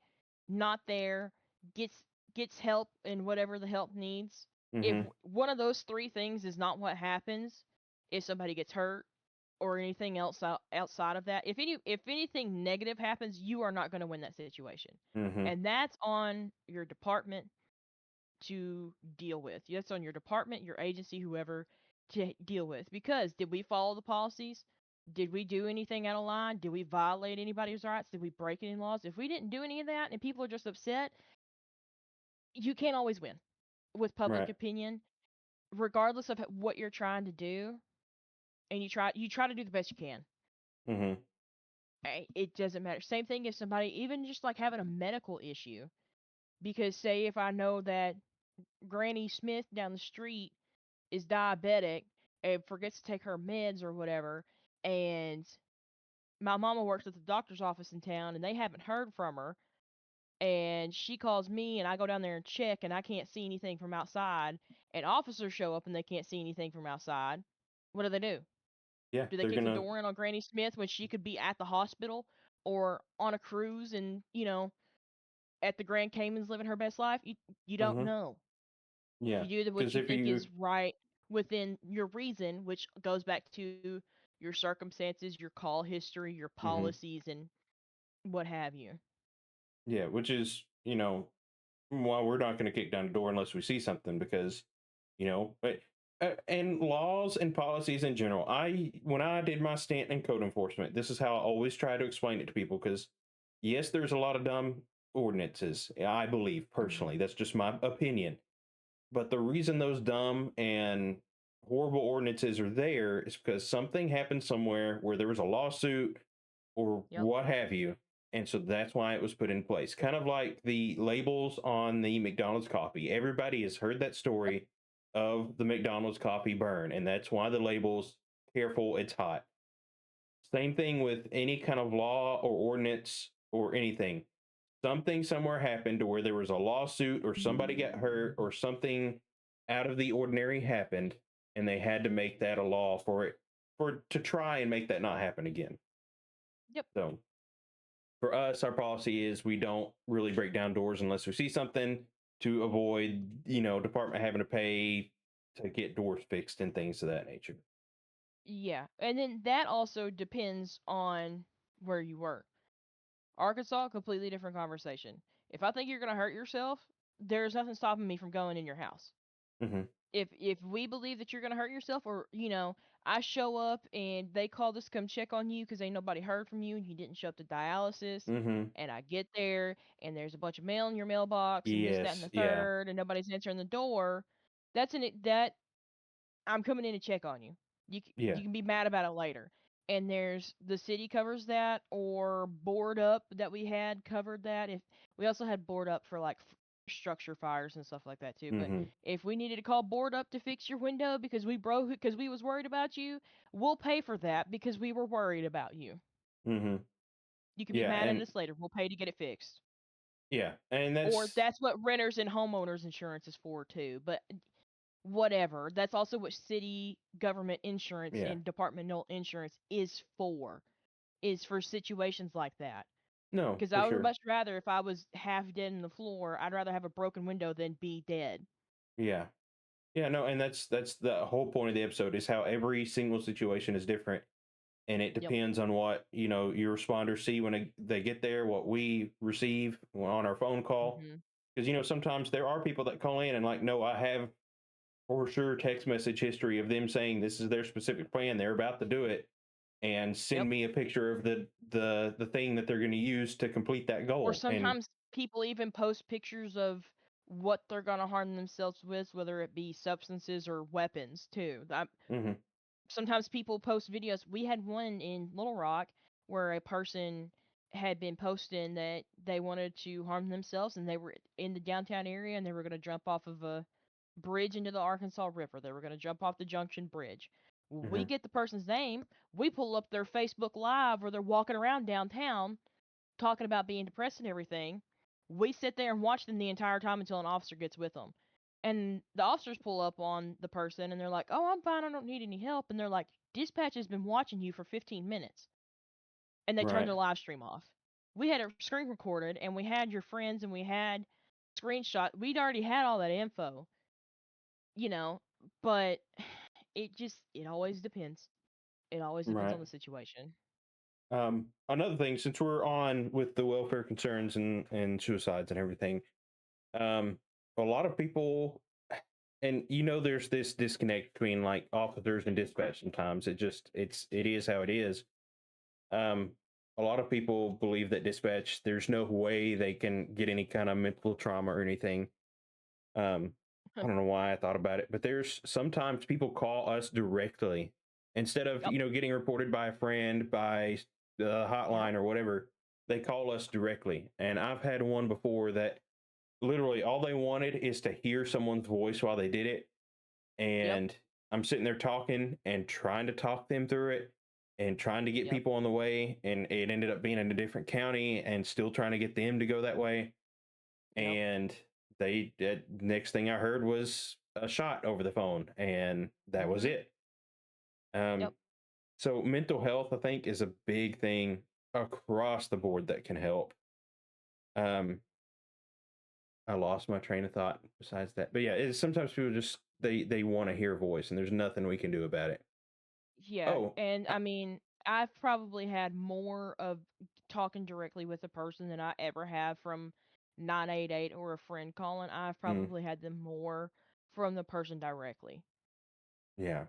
not there, gets gets help in whatever the help needs. If Hmm. one of those three things is not what happens, if somebody gets hurt or anything else outside of that, if anything negative happens, you are not going to win that situation. Hmm. And that's on your department to deal with. That's on your department, your agency, whoever to deal with. Because did we follow the policies? Did we do anything out of line? Did we violate anybody's rights? Did we break any laws? If we didn't do any of that and people are just upset, you can't always win with public Right. opinion, regardless of what you're trying to do. And you try to do the best you can. Hmm. It doesn't matter. Same thing if somebody even just like having a medical issue. Because say if I know that Granny Smith down the street is diabetic and forgets to take her meds or whatever, and my mama works at the doctor's office in town and they haven't heard from her, and she calls me and I go down there and check and I can't see anything from outside, and officers show up and they can't see anything from outside. What do? Yeah, Do they they're kick the gonna. door in on Granny Smith when she could be at the hospital or on a cruise and, at the Grand Caymans living her best life? You don't Hmm. know. Yeah, You do what because you if think you. is right within your reason, which goes back to your circumstances, your call history, your Hmm. policies, and what have you. Yeah, which is, well, we're not going to kick down the door unless we see something because, but and laws and policies in general. When I did my stint in code enforcement, this is how I always try to explain it to people because, yes, there's a lot of dumb ordinances. I believe Mhm. personally, that's just my opinion. But the reason those dumb and horrible ordinances are there is because something happened somewhere where there was a lawsuit or Yep. what have you. And so that's why it was put in place. Kind of like the labels on the McDonald's coffee. Everybody has heard that Yep. story of the McDonald's coffee burn, and that's why the label's careful, it's hot. Same thing with any kind of law or ordinance or anything. Something somewhere happened to where there was a lawsuit or somebody got hurt or something out of the ordinary happened, and they had to make that a law for it for to try and make that not happen again. Yep. So for us, our policy is we don't really break down doors unless we see something to avoid, department having to pay to get doors fixed and things of that nature. Yeah. And then that also depends on where you work. Arkansas, completely different conversation. If I think you're going to hurt yourself, there's nothing stopping me from going in your house. Hmm. If we believe that you're going to hurt yourself, or I show up and they call us to come check on you because ain't nobody heard from you and you didn't show up to dialysis, Hmm. and I get there and there's a bunch of mail in your mailbox and this, that, and Yes. the Yeah. third, and nobody's answering the door, that I'm coming in to check on you. Yeah. You can be mad about it later. And there's the city covers that, or board up that we had covered that. If we also had board up for like structure fires and stuff like that too. But Hmm. if we needed to call board up to fix your window because we was worried about you, we'll pay for that because we were worried about you. Hmm. You can be Yeah. mad at And us later. We'll pay to get it fixed. yeah. And Or that's. that's what renters and homeowners insurance is for too. But whatever. That's also what city government insurance Yeah. and departmental insurance is for situations like that. No, Because for I would sure. much rather, if I was half dead in the floor, I'd rather have a broken window than be dead. Yeah. Yeah. No. And that's the whole point of the episode is how every single situation is different. And it Yep. depends on what your responders see when they get there, what we receive on our phone call. Mhm. Because sometimes there are people that call in and like, no, I have for sure text message history of them saying this is their specific plan, they're about to do it, and Yep. send me a picture of the thing that they're going to use to complete that Or goal. And sometimes people even post pictures of what they're gonna harm themselves with, whether it be substances or weapons too. hmm. Sometimes people post videos. We had one in Little Rock where a person had been posting that they wanted to harm themselves and they were in the downtown area and they were going to jump off of a bridge into the Arkansas River. They were going to jump off the Junction Bridge. We Hmm. get the person's name, we pull up their Facebook Live where they're walking around downtown talking about being depressed and everything. We sit there and watch them the entire time until an officer gets with them. And the officers pull up on the person and they're like, "Oh, I'm fine. I don't need any help." And they're like, "Dispatch has been watching you for 15 minutes." And they turn Right. their live stream off. We had it screen recorded and we had your friends and we had screenshot. We'd already had all that info, you know, but it always depends. It always depends Right. on the situation. Another thing, since we're on with the welfare concerns and suicides and everything, um, a lot of people, and there's this disconnect between like officers and dispatch. Sometimes it is how it is. Um, a lot of people believe that dispatch, there's no way they can get any kind of mental trauma or anything. Um, I don't know why I thought about it, but there's sometimes people call us directly instead of, Yep. getting reported by a friend, by the Yep. hotline or whatever. They call us directly. And I've had one before that literally all they wanted is to hear someone's voice while they did it. Yep. And I'm sitting there talking and trying to talk them through it and trying to get Yep. people on the way. And it ended up being in a different county and still trying to get them to go that way. Yep. And next thing I heard was a shot over the phone, and that was Mhm. it. Um, Yep. So mental health, I think, is a big thing across the board that can help. Um, I lost my train of thought besides that. But yeah, it's sometimes people just they want to hear a voice and there's nothing we can do about it. Yeah, Oh, and uh, I mean, I've probably had more of talking directly with a person than I ever have from 988 or a friend calling. I've mm, probably had them more from the person directly. yeah,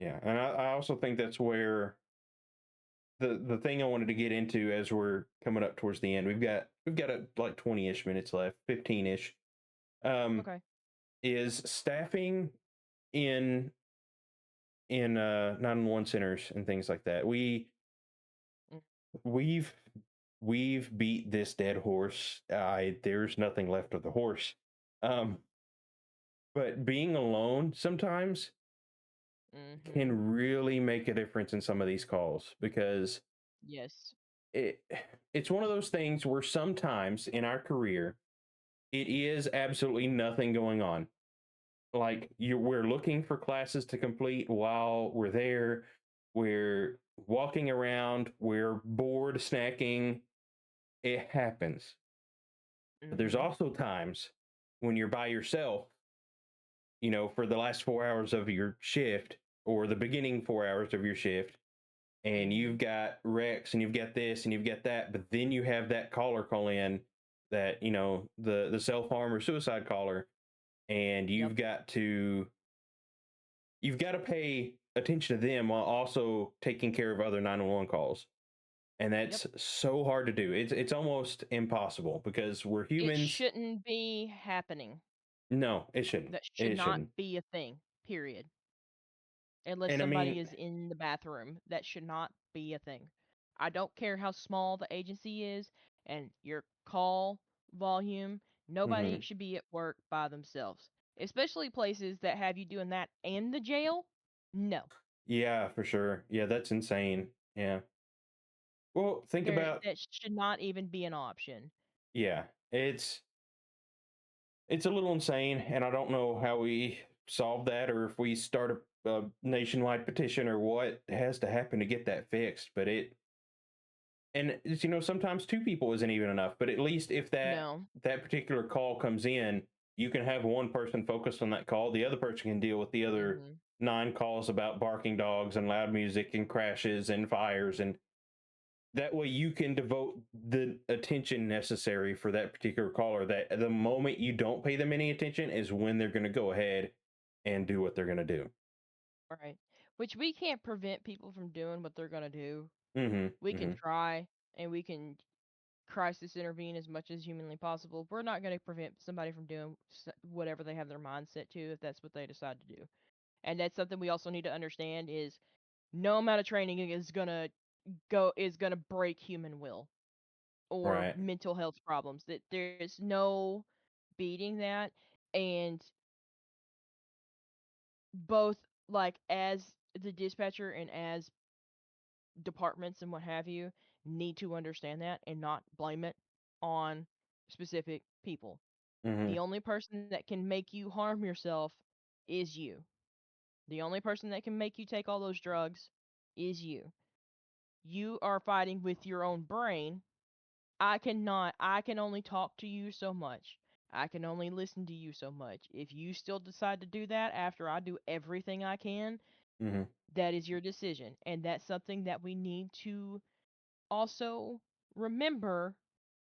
yeah. And I also think that's where the thing I wanted to get into as we're coming up towards the end. We've got like 20-ish minutes left, 15-ish. Um, Okay. is staffing in 911 centers and things like that. Mm, We've we've beat this dead horse. There's nothing left of the horse. Um, but being alone sometimes mhm. can really make a difference in some of these calls because Yes. it it's one of those things where sometimes in our career it is absolutely nothing going on. Like we're looking for classes to complete while we're there. We're walking around, we're bored snacking. It happens. But there's Mhm. also times when you're by yourself, for the last 4 hours of your shift or the beginning 4 hours of your shift, and you've Mhm. got Rex and you've got this and you've got that, but then you have that caller call in that, the self harm or suicide caller, and Yep. you've got to pay attention to them while also taking care of other 911 calls. And Yep. that's so hard to do. It's almost impossible because we're It humans. shouldn't be happening. No, it shouldn't. That should It not shouldn't. be a thing. Period. Unless And I mean, somebody is in the bathroom, that should not be a thing. I don't care how small the agency is and your call volume, nobody mhm. should be at work by themselves. Especially places that have you doing that and the jail. No. Yeah, for sure. Yeah, that's insane. Yeah. Well, think There about, that should not even be an option. yeah, it's a little insane, and I don't know how we solve that or if we start a nationwide petition or what has to happen to get that fixed. But sometimes two people isn't even enough. But at least if No. that particular call comes in, you can have one person focused on that call. The other person can deal with the other Mhm. 9 calls about barking dogs and loud music and crashes and fires, and that way you can devote the attention necessary for that particular caller. That the moment you don't pay them any attention is when they're going to go ahead and do what they're going to do. Right. Which we can't prevent people from doing what they're going to do. Mhm. We can Mhm. try and we can crisis intervene as much as humanly possible. We're not going to prevent somebody from doing whatever they have their mind set to if that's what they decide to do. And that's something we also need to understand is no amount of training is going to break human will or Right. mental health problems. That there's no beating that, and both like as the dispatcher and as departments and what have you need to understand that and not blame it on specific people. Mhm. The only person that can make you harm yourself is you. The only person that can make you take all those drugs is you. You are fighting with your own brain. I can only talk to you so much. I can only listen to you so much. If you still decide to do that after I do everything I can, Mhm. that is your decision. And that's something that we need to also remember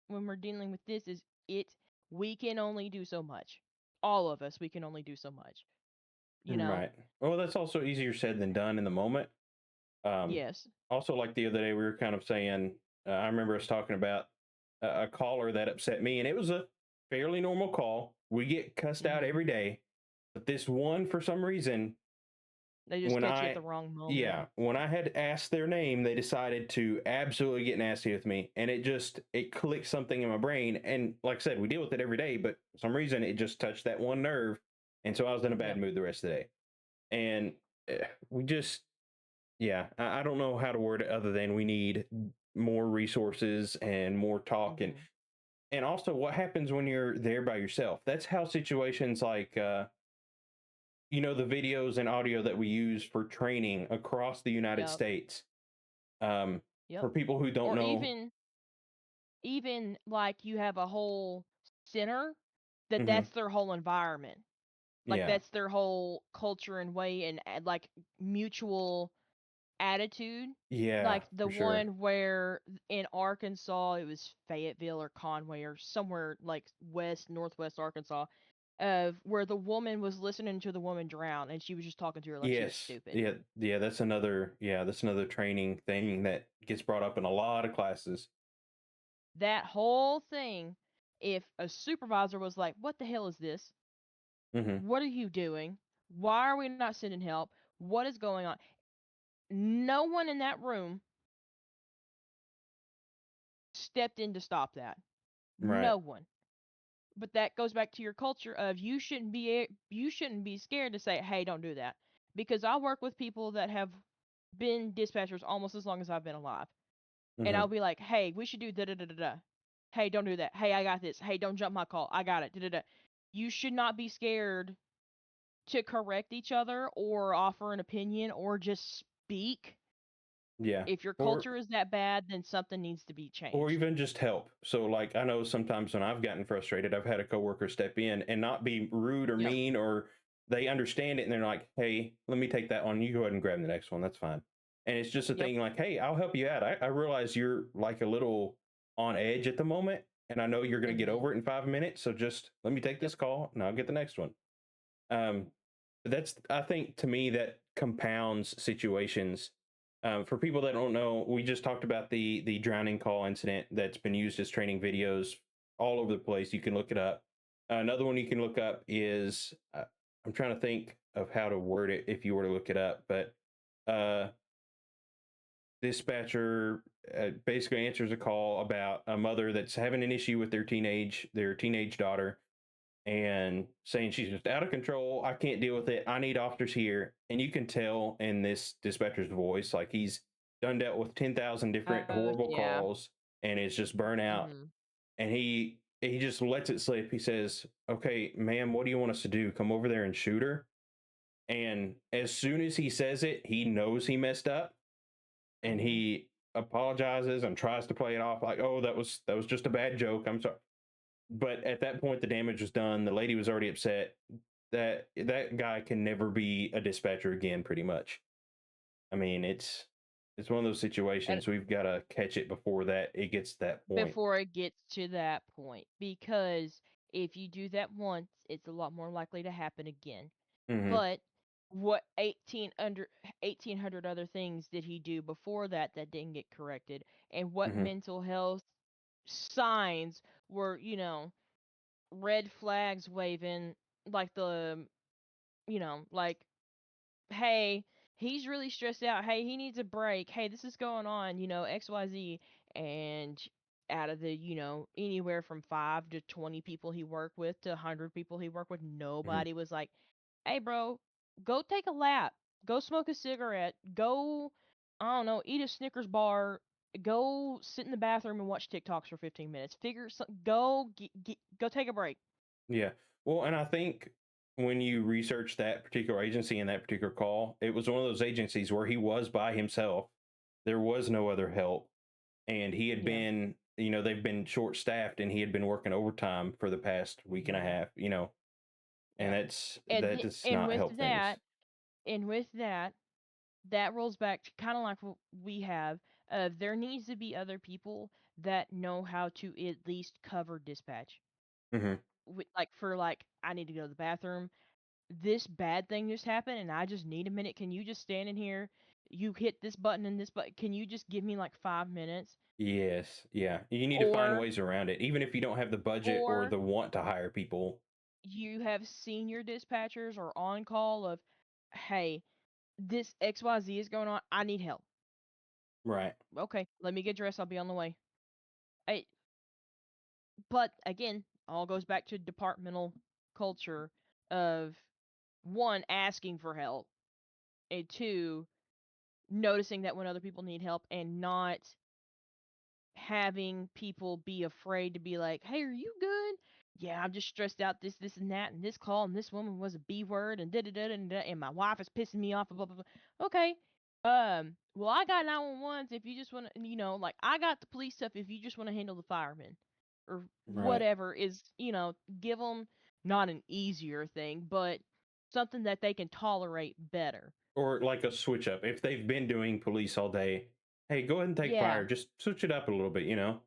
when we're dealing with this is it we can only do so much. All of us, we can only do so much. You know? Right. Well, that's also easier said than done in the moment. Um, Yes. Also, like the other day, we were kind of saying, I remember us talking about a caller that upset me, and it was a fairly normal call. We get cussed out Mhm. every day, but this one, for some reason, They just when catch you at I, the wrong yeah, moment. when I had asked their name, they decided to absolutely get nasty with me, and it clicked something in my brain. And like I said, we deal with it every day, but for some reason, it just touched that one nerve, and so I was in a bad Yep. mood the rest of the day. And we just, yeah, I don't know how to word it other than we need more resources and more talk, and Mhm. also what happens when you're there by yourself. That's how situations like the videos and audio that we use for training across the United Yep. States. Um, Yep. for people who don't Or know, even like you have a whole center hmm that's their whole environment. Like yeah, that's their whole culture and way and like mutual attitude. yeah, Like the for sure. one where in Arkansas it was Fayetteville or Conway or somewhere like northwest Arkansas, of where the woman was listening to the woman drown and she was just talking to her like she was Yes, stupid. yeah. That's another training thing that gets brought up in a lot of classes. That whole thing, if a supervisor was like, "What the hell is this? Hmm What are you doing? Why are we not sending help? What is going on?" No one in that room stepped in to stop that. Right. No one. But that goes back to your culture of you shouldn't be scared to say, "Hey, don't do that." Because I work with people that have been dispatchers almost as long as I've been alive. And I'll hmm be like, "Hey, we should do da da da da da. Hey, don't do that. Hey, I got this. Hey, don't jump my call. I got it. Da da da." You should not be scared to correct each other or offer an opinion or just speak. Yeah. If your Or culture is that bad, then something needs to be or changed. even just help. So, like, I know sometimes when I've gotten frustrated, I've had a coworker step in and not be rude or Yep. mean, or they understand it and they're like, "Hey, let me take that one. You go ahead and grab the next one. That's fine." And it's just a Yep. thing like, "Hey, I'll help you out. I realize you're like a little on edge at the moment, and I know you're going to get Mhm. over it in 5 minutes. So just let me take Yep. this call and I'll get the next one." Um, that's, I think, to me, that compounds situations. For people that don't know, we just talked about the drowning call incident that's been used as training videos all over the place. You can look it up. Another one you can look up is, I'm trying to think of how to word it if you were to look it up, but uh, dispatcher basically answers a call about a mother that's having an issue with their teenage daughter, and saying she's just out of control. I can't deal with it. I need officers here. And you can tell in this dispatcher's voice, like he's done dealt with 10,000 different Oh horrible yeah. calls and is just burnt out. Mhm. And he just lets it slip. He says, "Okay, ma'am, what do you want us to do? Come over there and shoot her?" And as soon as he says it, he knows he messed up, and Mhm. he apologizes and tries to play it off like, "Oh, that was just a bad joke. I'm sorry." But at that point, the damage was done. The lady was already upset. That guy can never be a dispatcher again, pretty much. I mean, it's one of those And situations we've got to catch it before that it gets to that point. before it gets to that point, because if you do that once, it's a lot more likely to happen again. Hmm But what 1800 other things did he do before that that didn't get corrected? And what hmm mental health signs were, red flags waving, like like, hey, he's really stressed out. Hey, he needs a break. Hey, this is going on, XYZ. And out of the, anywhere from 5 to 20 people he worked with to 100 people he worked with, hmm nobody was like, "Hey, bro, go take a lap. Go smoke a cigarette. Go, I don't know, eat a Snickers bar. Go sit in the bathroom and watch TikToks for 15 minutes. Go take a break." Yeah. Well, and I think when you research that particular agency and that particular call, it was one of those agencies where he was by himself. There was no other help, and he had Yeah. been, they've been short staffed, and he had been working overtime for the past week and a Mhm. half. And Yep. that does And not help things. with that, that rolls back to kind of like what we have. There needs to be other people that know how to at least cover dispatch. Hmm Like for like, I need to go to the bathroom. This bad thing just happened, and I just need a minute. Can you just stand in here? You hit this button and this button. Can you just give me like 5 minutes? Yes, yeah. You need to find Or ways around it, even if you don't have the budget or or the want to hire people. you have senior dispatchers or on call of, hey, this XYZ is going on. I need help. Right. Okay, let me get dressed. I'll be on the way. I, but again, all goes back to departmental culture of one, asking for help, and two, noticing that when other people need help and not having people be afraid to be like, "Hey, are you good?" yeah, I'm just stressed out, this, and that, and this call, and this woman was a B word, and da da da da da, and my wife is pissing me off, blah blah blah. Okay, well, I got 911s if you just want to, like I got the police stuff if you just want to handle the firemen, or Right. whatever is, give them not an easier thing, but something that they can tolerate better. Or like a switch up. If they've been doing police all day, hey, go ahead and take Yeah, fire. Just switch it up a little bit, you know?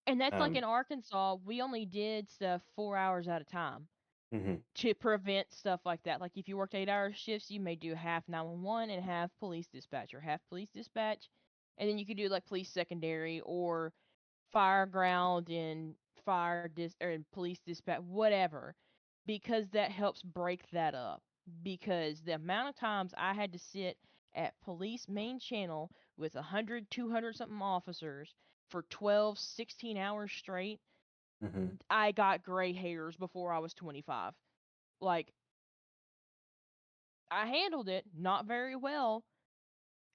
and that's like Um, in Arkansas, we only did stuff 4 hours at a time mhm, to prevent stuff like that. Like if you worked 8 hour shifts, you may do half 911 and half police dispatch, or half police dispatch, and then you could do like police secondary or fire ground and or police dispatch, whatever, because that helps break that up. Because the amount of times I had to sit at police main channel with 100, 200 something officers for 12, 16 hours straight, mhm, I got gray hairs before I was 25. Like, I handled it not very well.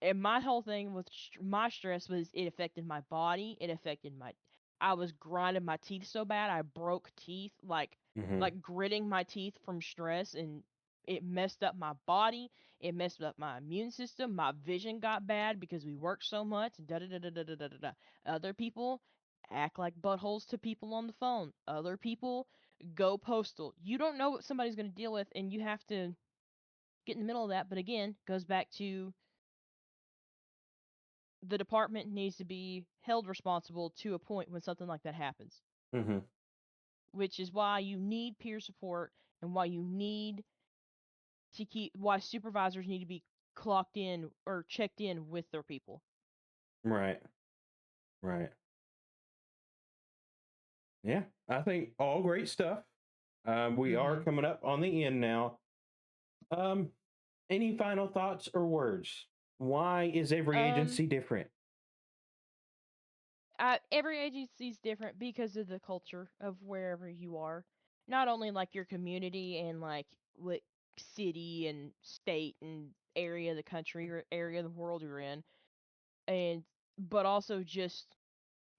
And my whole thing with my stress was it affected my body. It affected my. I was grinding my teeth so bad I broke teeth, mhm, like gritting my teeth from stress, and it messed up my body. It messed up my immune system. My vision got bad because we worked so much. Da da da da da da da da. Da. Other people act like buttholes to people on the phone. Other people go postal. You don't know what somebody's going to deal with, and you have to get in the middle of that. But again, goes back to the department needs to be held responsible to a point when something like that happens, mhm, which is why you need peer support, and why you need why supervisors need to be clocked in or checked in with their people. right, right. Yeah, I think all great stuff. We are Mhm. coming up on the end now. Um, any final thoughts or words? Why is every Um, agency different? every agency is different because of the culture of wherever you are. Not only like your community and like what city and state and area of the country or area of the world you're in, and but also just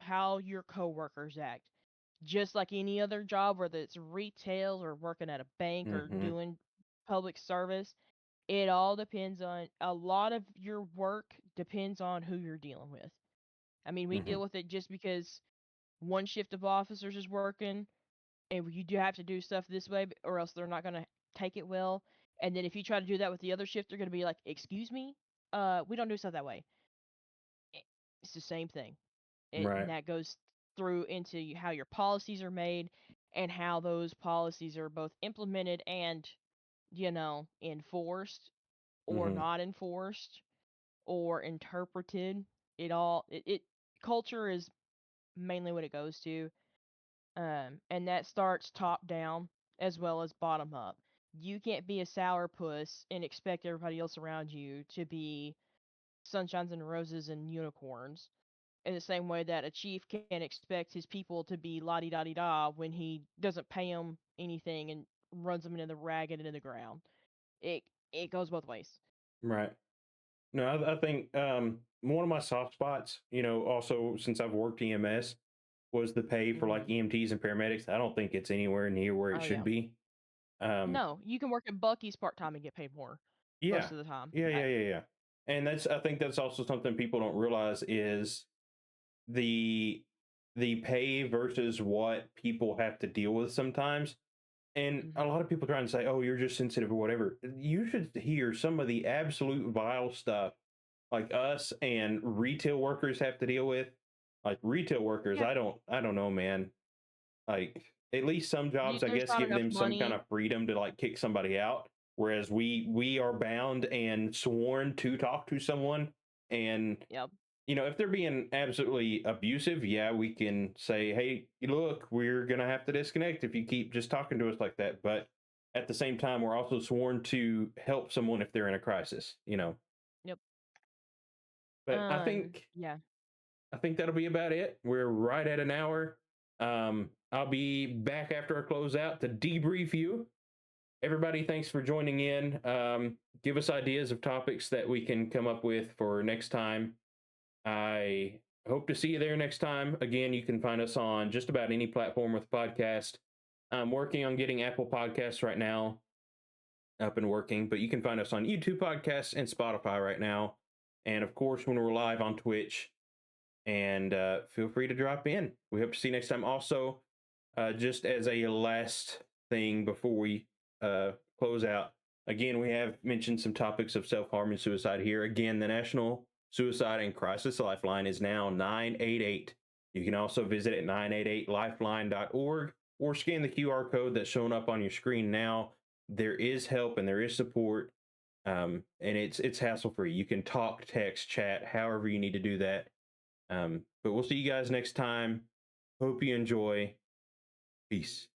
how your coworkers act. Just like any other job, whether it's retail or working at a bank or Mhm, doing public service, it all depends on a lot of your work depends on who you're dealing with. I mean, we mhm, deal with it just because one shift of officers is working, and you do have to do stuff this way, or else they're not going to take it well. And then if you try to do that with the other shift, they're going to be like, "Excuse me, we don't do stuff that way." It's the same thing. And right. that goes through into how your policies are made, and how those policies are both implemented and, enforced or Mhm, not enforced or interpreted. It culture is mainly what it goes to. And that starts top down as well as bottom up. You can't be a sourpuss and expect everybody else around you to be sunshines and roses and unicorns, in the same way that a chief can't expect his people to be la di da di da when he doesn't pay them anything and runs them into the ragged into the ground. It it goes both ways. right. No, I think one of my soft spots, also since I've worked EMS, was the pay for like Hmm. EMTs and paramedics. I don't think it's anywhere near where it Oh should yeah. be. Um, No, you can work at Bucky's part time and get paid more yeah, most of the time. yeah, yeah, yeah, yeah. And I think that's also something people don't realize is the the pay versus what people have to deal with sometimes. And a Hmm. lot of people try and say, "Oh, you're just sensitive or whatever." You should hear some of the absolute vile stuff like us and retail workers have to deal with. Like retail workers, Yeah, I don't know, man. Like at least some jobs, I there's guess, not give enough them some kind money. of freedom to like kick somebody out, whereas we are bound and sworn to talk to someone. And Yep, if they're being absolutely abusive, yeah, we can say, "Hey, look, we're gonna have to disconnect if you keep just talking to us like that." But at the same time, we're also sworn to help someone if they're in a crisis. yep. But Yeah. I think that'll be about it. We're right at an hour. I'll be back after I close out to debrief you. Everybody, thanks for joining in. Give us ideas of topics that we can come up with for next time. I hope to see you there next time. Again, you can find us on just about any platform with podcast. I'm working on getting Apple Podcasts right now up and working, but you can find us on YouTube Podcasts and Spotify right now. And of course, when we're live on Twitch, and feel free to drop in. We hope to see you next time. Also, just as a last thing before we close out, again, we have mentioned some topics of self-harm and suicide here. Again, the National Suicide and Crisis Lifeline is now 988. You can also visit at 988lifeline.org or scan the QR code that's shown up on your screen now. There is help and there is support, and it's hassle-free. You can talk, text, chat, however you need to do that. But we'll see you guys next time. Hope you enjoy. Peace.